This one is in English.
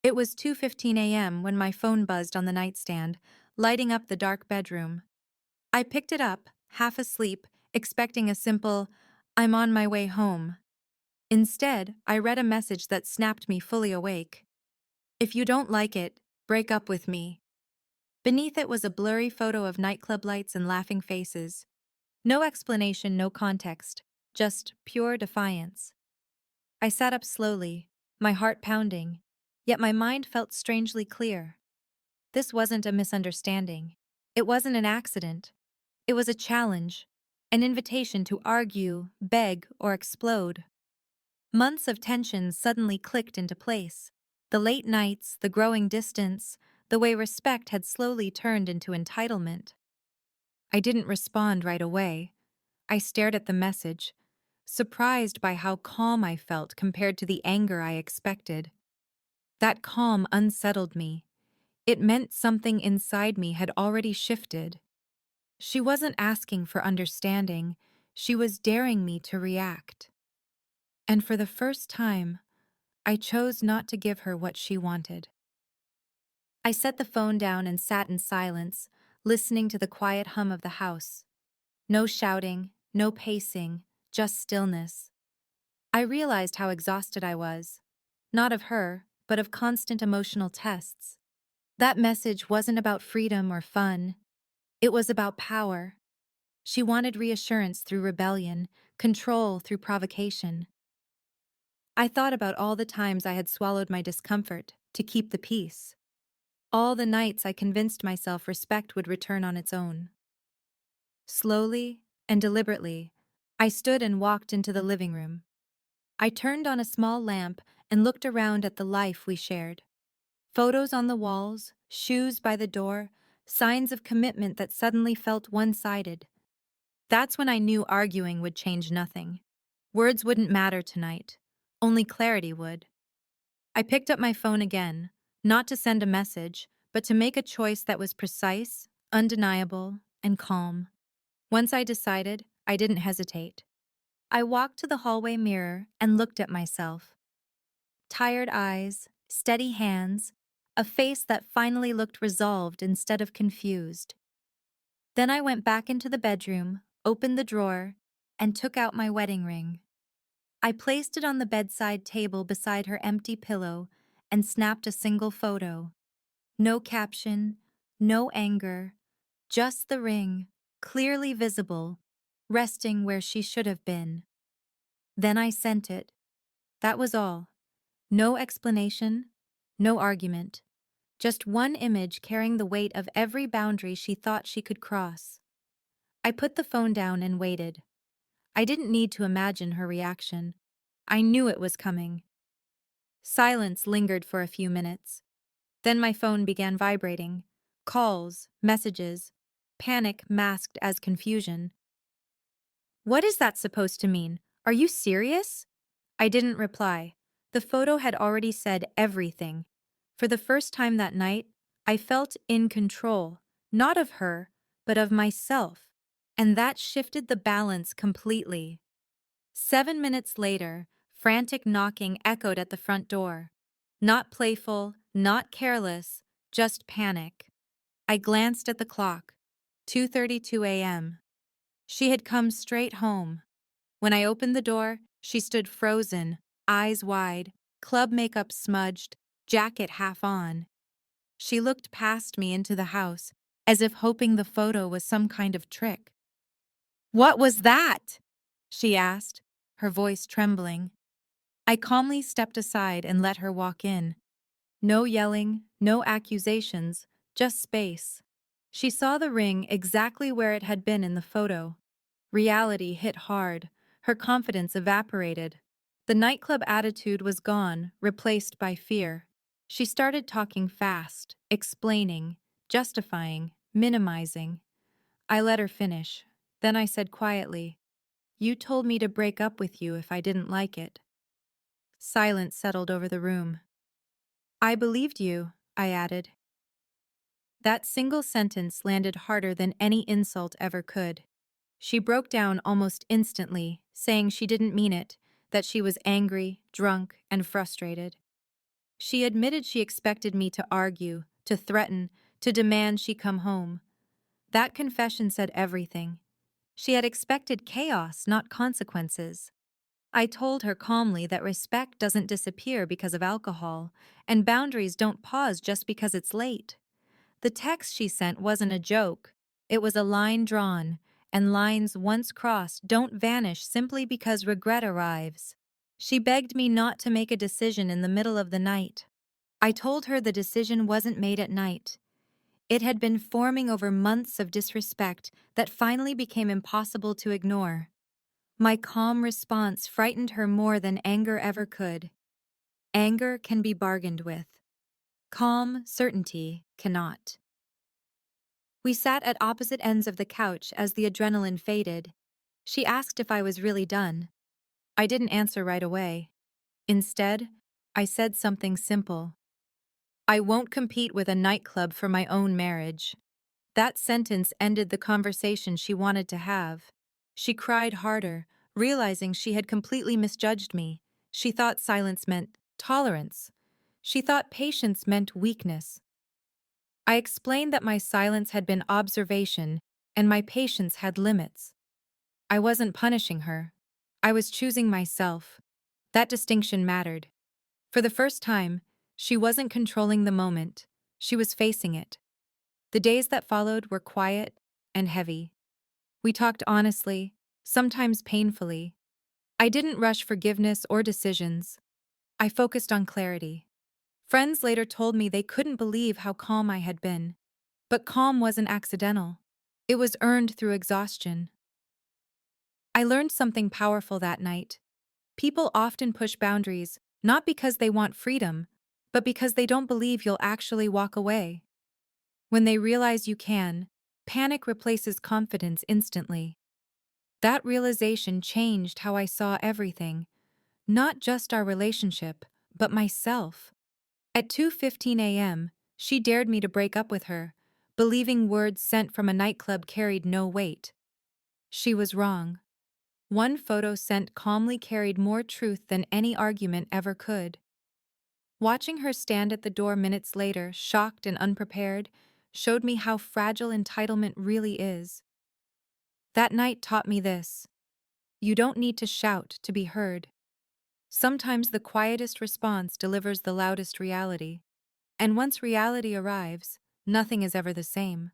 It was 2:15 a.m. when my phone buzzed on the nightstand, lighting up the dark bedroom. I picked it up, half asleep, expecting a simple, "I'm on my way home." Instead, I read a message that snapped me fully awake. "If you don't like it, break up with me." Beneath it was a blurry photo of nightclub lights and laughing faces. No explanation, no context, just pure defiance. I sat up slowly, my heart pounding, yet my mind felt strangely clear. This wasn't a misunderstanding. It wasn't an accident. It was a challenge, an invitation to argue, beg, or explode. Months of tension suddenly clicked into place. The late nights, the growing distance, the way respect had slowly turned into entitlement. I didn't respond right away. I stared at the message, surprised by how calm I felt compared to the anger I expected. That calm unsettled me. It meant something inside me had already shifted. She wasn't asking for understanding, she was daring me to react. And for the first time, I chose not to give her what she wanted. I set the phone down and sat in silence, listening to the quiet hum of the house. No shouting, no pacing, just stillness. I realized how exhausted I was. Not of her, but of constant emotional tests. That message wasn't about freedom or fun. It was about power. She wanted reassurance through rebellion, control through provocation. I thought about all the times I had swallowed my discomfort to keep the peace. All the nights I convinced myself respect would return on its own. Slowly and deliberately, I stood and walked into the living room. I turned on a small lamp and looked around at the life we shared. Photos on the walls, shoes by the door, signs of commitment that suddenly felt one-sided. That's when I knew arguing would change nothing. Words wouldn't matter tonight. Only clarity would. I picked up my phone again, not to send a message, but to make a choice that was precise, undeniable, and calm. Once I decided, I didn't hesitate. I walked to the hallway mirror and looked at myself. Tired eyes, steady hands, a face that finally looked resolved instead of confused. Then I went back into the bedroom, opened the drawer, and took out my wedding ring. I placed it on the bedside table beside her empty pillow and snapped a single photo. No caption, no anger, just the ring, clearly visible, resting where she should have been. Then I sent it. That was all. No explanation, no argument. Just one image carrying the weight of every boundary she thought she could cross. I put the phone down and waited. I didn't need to imagine her reaction. I knew it was coming. Silence lingered for a few minutes. Then my phone began vibrating. Calls, messages, panic masked as confusion. "What is that supposed to mean? Are you serious?" I didn't reply. The photo had already said everything. For the first time that night, I felt in control, not of her, but of myself. And that shifted the balance completely. 7 minutes later, frantic knocking echoed at the front door. Not playful, not careless, just panic. I glanced at the clock. 2:32 a.m. She had come straight home. When I opened the door, she stood frozen, eyes wide, club makeup smudged, jacket half on. She looked past me into the house, as if hoping the photo was some kind of trick. "What was that?" she asked, her voice trembling. I calmly stepped aside and let her walk in. No yelling, no accusations, just space. She saw the ring exactly where it had been in the photo. Reality hit hard. Her confidence evaporated. The nightclub attitude was gone, replaced by fear. She started talking fast, explaining, justifying, minimizing. I let her finish. Then I said quietly, "You told me to break up with you if I didn't like it." Silence settled over the room. "I believed you," I added. That single sentence landed harder than any insult ever could. She broke down almost instantly, saying she didn't mean it, that she was angry, drunk, and frustrated. She admitted she expected me to argue, to threaten, to demand she come home. That confession said everything. She had expected chaos, not consequences. I told her calmly that respect doesn't disappear because of alcohol, and boundaries don't pause just because it's late. The text she sent wasn't a joke. It was a line drawn, and lines once crossed don't vanish simply because regret arrives. She begged me not to make a decision in the middle of the night. I told her the decision wasn't made at night. It had been forming over months of disrespect that finally became impossible to ignore. My calm response frightened her more than anger ever could. Anger can be bargained with. Calm certainty cannot. We sat at opposite ends of the couch as the adrenaline faded. She asked if I was really done. I didn't answer right away. Instead, I said something simple. I won't compete with a nightclub for my own marriage. That sentence ended the conversation she wanted to have. She cried harder, realizing she had completely misjudged me. She thought silence meant tolerance. She thought patience meant weakness. I explained that my silence had been observation and my patience had limits. I wasn't punishing her. I was choosing myself. That distinction mattered. For the first time, she wasn't controlling the moment. She was facing it. The days that followed were quiet and heavy. We talked honestly, sometimes painfully. I didn't rush forgiveness or decisions. I focused on clarity. Friends later told me they couldn't believe how calm I had been. But calm wasn't accidental. It was earned through exhaustion. I learned something powerful that night. People often push boundaries, not because they want freedom, but because they don't believe you'll actually walk away. When they realize you can, panic replaces confidence instantly. That realization changed how I saw everything, not just our relationship, but myself. At 2:15 a.m., she dared me to break up with her, believing words sent from a nightclub carried no weight. She was wrong. One photo sent calmly carried more truth than any argument ever could. Watching her stand at the door minutes later, shocked and unprepared, showed me how fragile entitlement really is. That night taught me this. You don't need to shout to be heard. Sometimes the quietest response delivers the loudest reality. And once reality arrives, nothing is ever the same.